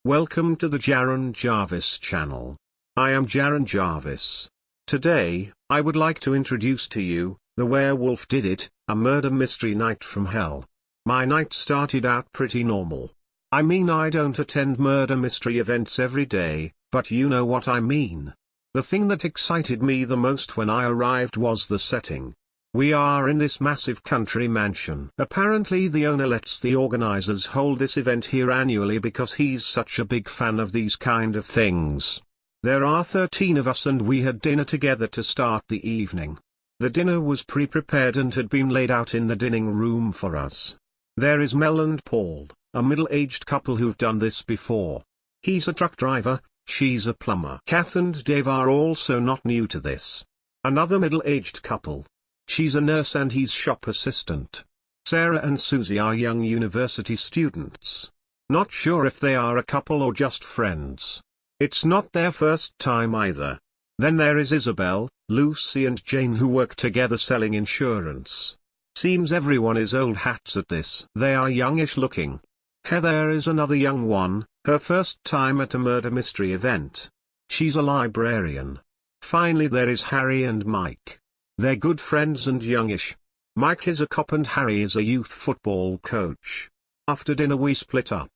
Welcome to the Jaron Jarvis channel. I am Jaron Jarvis. Today, I would like to introduce to you, The Werewolf Did It, a murder mystery night from hell. My night started out pretty normal. I mean, I don't attend murder mystery events every day, but you know what I mean. The thing that excited me the most when I arrived was the setting. We are in this massive country mansion. Apparently the owner lets the organizers hold this event here annually because he's such a big fan of these kind of things. There are 13 of us and we had dinner together to start the evening. The dinner was pre-prepared and had been laid out in the dining room for us. There is Mel and Paul, a middle-aged couple who've done this before. He's a truck driver, she's a plumber. Kath and Dave are also not new to this. Another middle-aged couple. She's a nurse and he's shop assistant. Sarah and Susie are young university students. Not sure if they are a couple or just friends. It's not their first time either. Then there is Isabel, Lucy and Jane who work together selling insurance. Seems everyone is old hats at this. They are youngish looking. Heather is another young one, her first time at a murder mystery event. She's a librarian. Finally there is Harry and Mike. They're good friends and youngish. Mike is a cop and Harry is a youth football coach. After dinner we split up.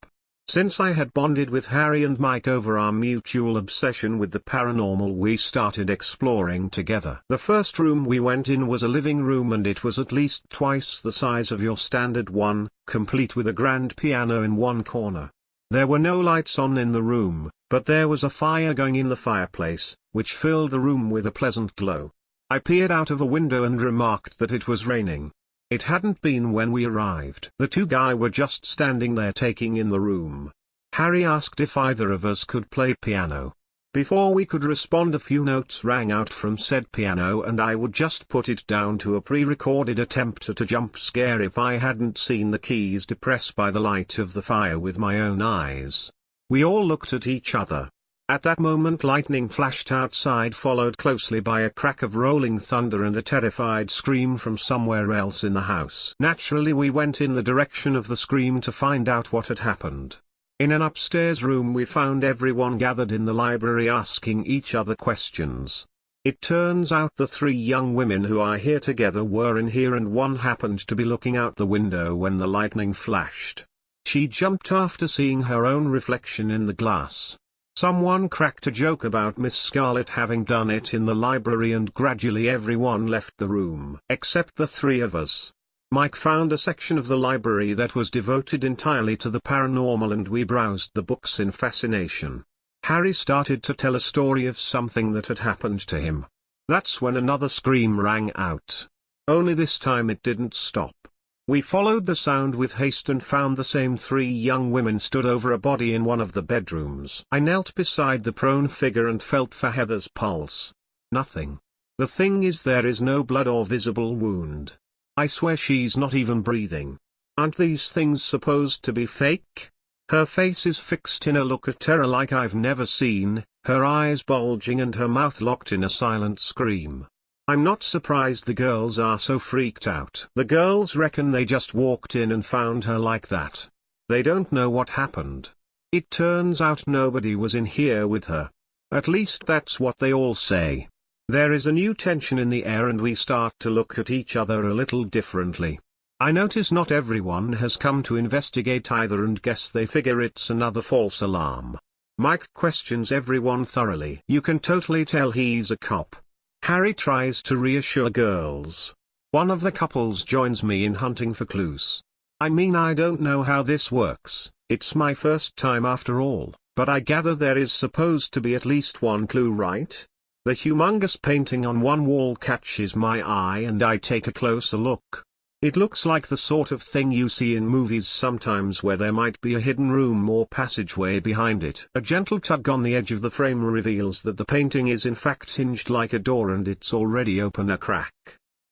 Since I had bonded with Harry and Mike over our mutual obsession with the paranormal, we started exploring together. The first room we went in was a living room and it was at least twice the size of your standard one, complete with a grand piano in one corner. There were no lights on in the room, but there was a fire going in the fireplace, which filled the room with a pleasant glow. I peered out of a window and remarked that it was raining. It hadn't been when we arrived. The two guys were just standing there taking in the room. Harry asked if either of us could play piano. Before we could respond, a few notes rang out from said piano and I would just put it down to a pre-recorded attempt at a jump scare if I hadn't seen the keys depress by the light of the fire with my own eyes. We all looked at each other. At that moment lightning flashed outside, followed closely by a crack of rolling thunder and a terrified scream from somewhere else in the house. Naturally we went in the direction of the scream to find out what had happened. In an upstairs room we found everyone gathered in the library asking each other questions. It turns out the three young women who are here together were in here and one happened to be looking out the window when the lightning flashed. She jumped after seeing her own reflection in the glass. Someone cracked a joke about Miss Scarlet having done it in the library and gradually everyone left the room. Except the three of us. Mike found a section of the library that was devoted entirely to the paranormal and we browsed the books in fascination. Harry started to tell a story of something that had happened to him. That's when another scream rang out. Only this time it didn't stop. We followed the sound with haste and found the same three young women stood over a body in one of the bedrooms. I knelt beside the prone figure and felt for Heather's pulse. Nothing. The thing is, there is no blood or visible wound. I swear she's not even breathing. Aren't these things supposed to be fake? Her face is fixed in a look of terror like I've never seen, her eyes bulging and her mouth locked in a silent scream. I'm not surprised the girls are so freaked out. The girls reckon they just walked in and found her like that. They don't know what happened. It turns out nobody was in here with her. At least that's what they all say. There is a new tension in the air and we start to look at each other a little differently. I notice not everyone has come to investigate either and guess they figure it's another false alarm. Mike questions everyone thoroughly. You can totally tell he's a cop. Harry tries to reassure girls. One of the couples joins me in hunting for clues. I mean, I don't know how this works, it's my first time after all, but I gather there is supposed to be at least one clue, right? The humongous painting on one wall catches my eye and I take a closer look. It looks like the sort of thing you see in movies sometimes where there might be a hidden room or passageway behind it. A gentle tug on the edge of the frame reveals that the painting is in fact hinged like a door and it's already open a crack.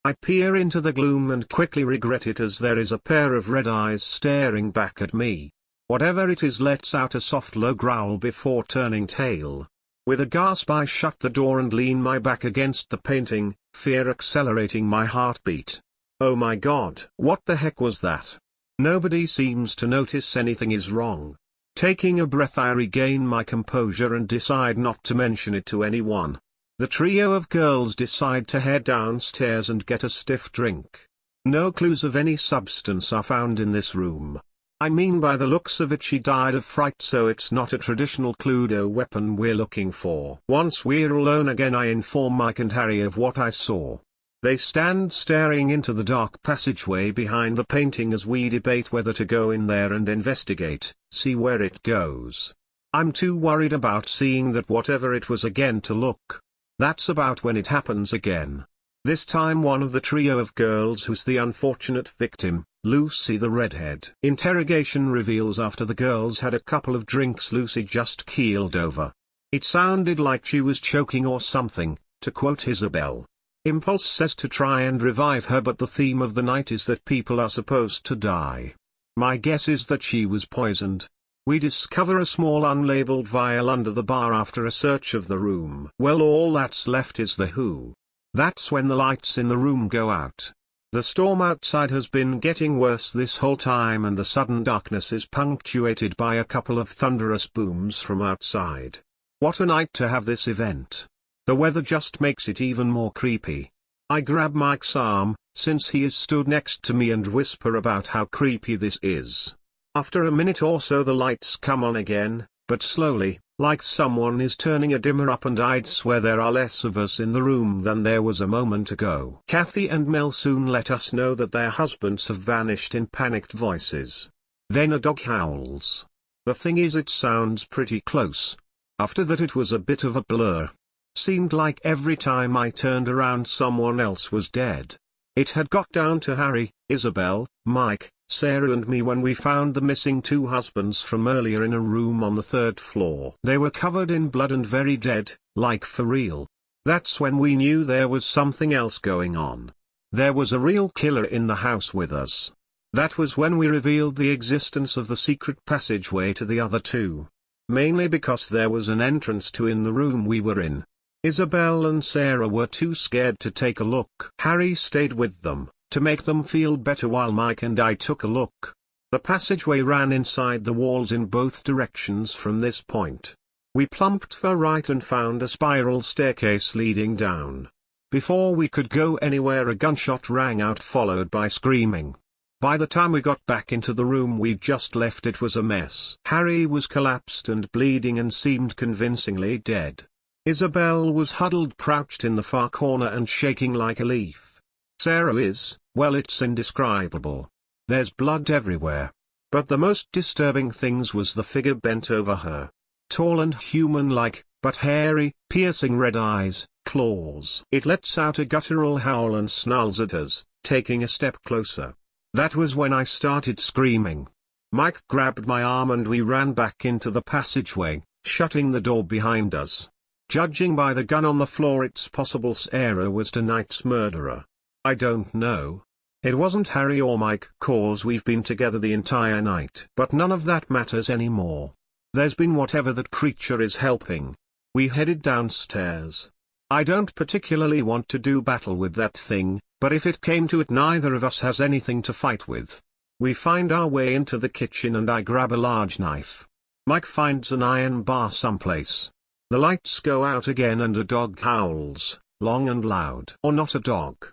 I peer into the gloom and quickly regret it as there is a pair of red eyes staring back at me. Whatever it is lets out a soft low growl before turning tail. With a gasp I shut the door and lean my back against the painting, fear accelerating my heartbeat. Oh my god, what the heck was that? Nobody seems to notice anything is wrong. Taking a breath, I regain my composure and decide not to mention it to anyone. The trio of girls decide to head downstairs and get a stiff drink. No clues of any substance are found in this room. I mean, by the looks of it, she died of fright, so it's not a traditional Cluedo weapon we're looking for. Once we're alone again, I inform Mike and Harry of what I saw. They stand staring into the dark passageway behind the painting as we debate whether to go in there and investigate, see where it goes. I'm too worried about seeing that whatever it was again to look. That's about when it happens again. This time one of the trio of girls who's the unfortunate victim, Lucy the redhead. Interrogation reveals after the girls had a couple of drinks, Lucy just keeled over. It sounded like she was choking or something, to quote Isabel. Impulse says to try and revive her, but the theme of the night is that people are supposed to die. My guess is that she was poisoned. We discover a small unlabeled vial under the bar after a search of the room. Well, all that's left is the who. That's when the lights in the room go out. The storm outside has been getting worse this whole time, and the sudden darkness is punctuated by a couple of thunderous booms from outside. What a night to have this event. The weather just makes it even more creepy. I grab Mike's arm, since he is stood next to me, and whisper about how creepy this is. After a minute or so the lights come on again, but slowly, like someone is turning a dimmer up, and I'd swear there are less of us in the room than there was a moment ago. Kathy and Mel soon let us know that their husbands have vanished in panicked voices. Then a dog howls. The thing is, it sounds pretty close. After that it was a bit of a blur. Seemed like every time I turned around someone else was dead. It had got down to Harry, Isabel, Mike, Sarah and me when we found the missing two husbands from earlier in a room on the 3rd floor. They were covered in blood and very dead, like for real. That's when we knew there was something else going on. There was a real killer in the house with us. That was when we revealed the existence of the secret passageway to the other two. Mainly because there was an entrance to in the room we were in. Isabel and Sarah were too scared to take a look. Harry stayed with them, to make them feel better, while Mike and I took a look. The passageway ran inside the walls in both directions from this point. We plumped for right and found a spiral staircase leading down. Before we could go anywhere, a gunshot rang out, followed by screaming. By the time we got back into the room we'd just left, it was a mess. Harry was collapsed and bleeding and seemed convincingly dead. Isabel was huddled, crouched in the far corner and shaking like a leaf. Sarah is, well, it's indescribable. There's blood everywhere. But the most disturbing things was the figure bent over her. Tall and human-like, but hairy, piercing red eyes, claws. It lets out a guttural howl and snarls at us, taking a step closer. That was when I started screaming. Mike grabbed my arm and we ran back into the passageway, shutting the door behind us. Judging by the gun on the floor, it's possible Sarah was tonight's murderer. I don't know. It wasn't Harry or Mike, cause we've been together the entire night. But none of that matters anymore. There's been whatever that creature is helping. We headed downstairs. I don't particularly want to do battle with that thing, but if it came to it, neither of us has anything to fight with. We find our way into the kitchen and I grab a large knife. Mike finds an iron bar someplace. The lights go out again and a dog howls, long and loud. Or not a dog.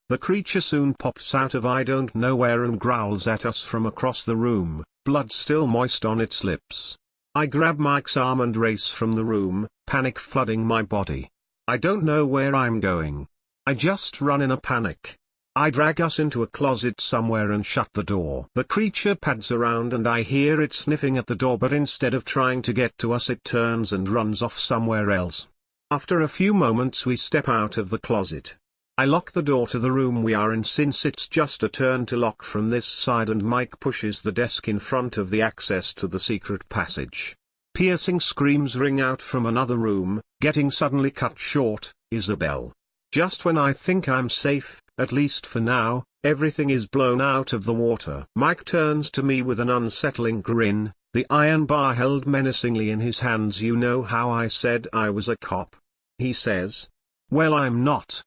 The creature soon pops out of I don't know where and growls at us from across the room, blood still moist on its lips. I grab Mike's arm and race from the room, panic flooding my body. I don't know where I'm going. I just run in a panic. I drag us into a closet somewhere and shut the door. The creature pads around and I hear it sniffing at the door, but instead of trying to get to us, it turns and runs off somewhere else. After a few moments we step out of the closet. I lock the door to the room we are in, since it's just a turn to lock from this side, and Mike pushes the desk in front of the access to the secret passage. Piercing screams ring out from another room, getting suddenly cut short. Isabel. Just when I think I'm safe, at least for now, everything is blown out of the water. Mike turns to me with an unsettling grin, the iron bar held menacingly in his hands. You know how I said I was a cop? He says. Well, I'm not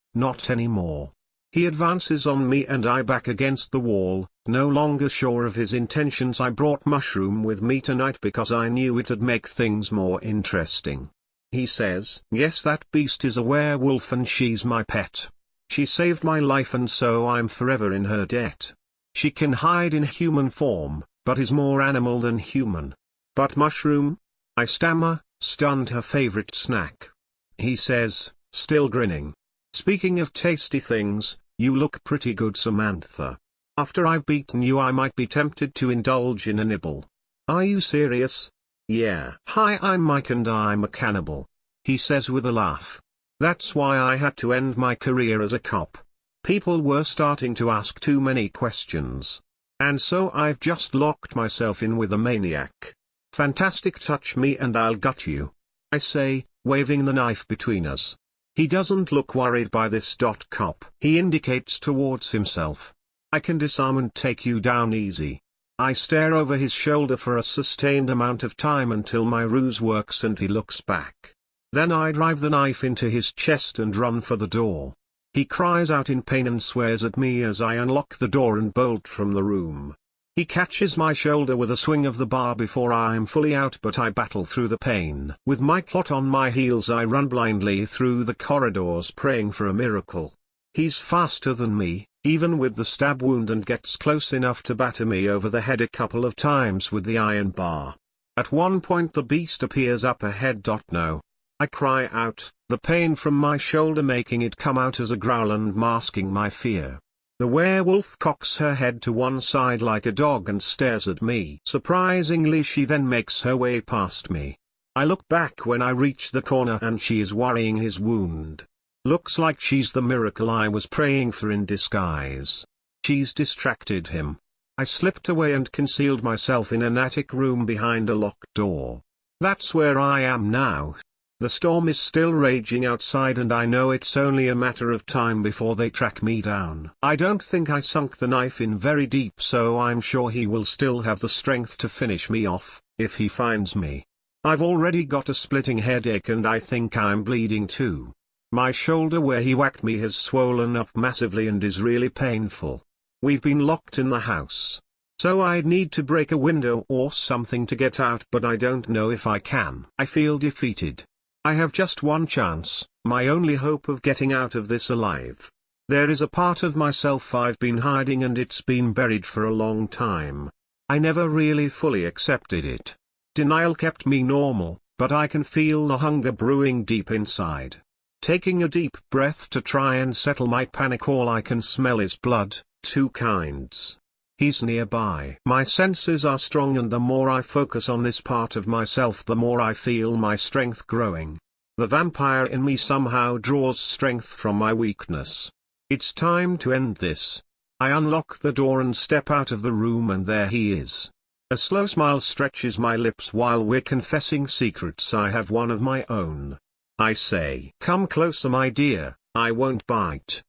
anymore. He advances on me and I back against the wall. No longer sure of his intentions, I brought mushroom with me tonight because I knew it'd make things more interesting. He says, yes, that beast is a werewolf and she's my pet. She saved my life and so I'm forever in her debt. She can hide in human form, but is more animal than human. But mushroom? I stammer, stunned, her favorite snack. He says, still grinning, speaking of tasty things, you look pretty good, Samantha. After I've beaten you I might be tempted to indulge in a nibble. Are you serious? Yeah. Hi, I'm Mike and I'm a cannibal. He says with a laugh. That's why I had to end my career as a cop. People were starting to ask too many questions. And so I've just locked myself in with a maniac. Fantastic, touch me and I'll gut you, I say, waving the knife between us. He doesn't look worried by this. Cop. He indicates towards himself. I can disarm and take you down easy. I stare over his shoulder for a sustained amount of time until my ruse works and he looks back. Then I drive the knife into his chest and run for the door. He cries out in pain and swears at me as I unlock the door and bolt from the room. He catches my shoulder with a swing of the bar before I'm fully out, but I battle through the pain. With Mike hot on my heels I run blindly through the corridors praying for a miracle. He's faster than me, even with the stab wound, and gets close enough to batter me over the head a couple of times with the iron bar. At one point the beast appears up ahead. No. I cry out, the pain from my shoulder making it come out as a growl and masking my fear. The werewolf cocks her head to one side like a dog and stares at me. Surprisingly, she then makes her way past me. I look back when I reach the corner and she is worrying his wound. Looks like she's the miracle I was praying for in disguise. She's distracted him. I slipped away and concealed myself in an attic room behind a locked door. That's where I am now. The storm is still raging outside and I know it's only a matter of time before they track me down. I don't think I sunk the knife in very deep, so I'm sure he will still have the strength to finish me off, if he finds me. I've already got a splitting headache and I think I'm bleeding too. My shoulder where he whacked me has swollen up massively and is really painful. We've been locked in the house. So I'd need to break a window or something to get out, but I don't know if I can. I feel defeated. I have just one chance, my only hope of getting out of this alive. There is a part of myself I've been hiding and it's been buried for a long time. I never really fully accepted it. Denial kept me normal, but I can feel the hunger brewing deep inside. Taking a deep breath to try and settle my panic, all I can smell is blood, two kinds. He's nearby. My senses are strong and the more I focus on this part of myself the more I feel my strength growing. The vampire in me somehow draws strength from my weakness. It's time to end this. I unlock the door and step out of the room and there he is. A slow smile stretches my lips while we're confessing secrets. I have one of my own. I say, come closer my dear, I won't bite.